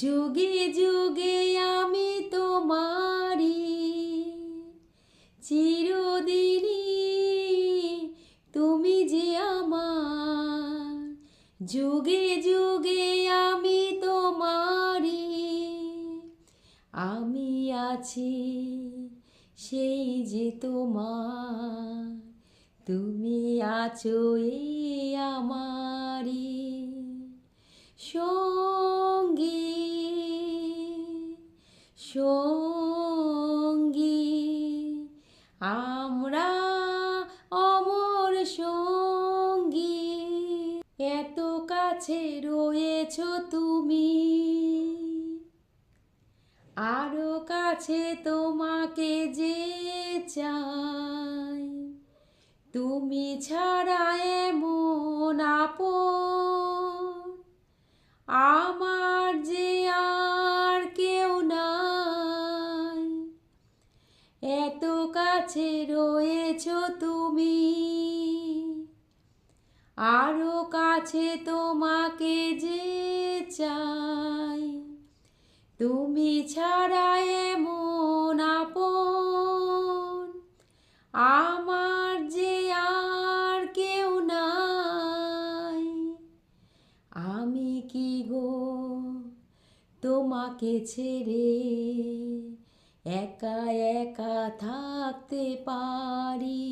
যুগে যুগে আমি তোমারি, চিরদিনই তুমি যে আমার। যুগে যুগে আমি তোমারি, আমি আছি সেই যে তোমার। তুমি আছো এই আমারি সঙ্গী সঙ্গী, আমরা অমর সঙ্গী। এত কাছে রয়েছো তুমি, আরো কাছে তোমাকে যে চাই। তুমি ছাড়া এমন আপন আমার যে আর কেউ নাই। এত কাছে রয়েছো তুমি, আরো কাছে তোমাকে যে চাই। তুমি ছাড়া এমন আপন আমার যে আর কেউ নাই। আমি কি গো তোমাকে ছেড়ে একা একা থাকতে পারি?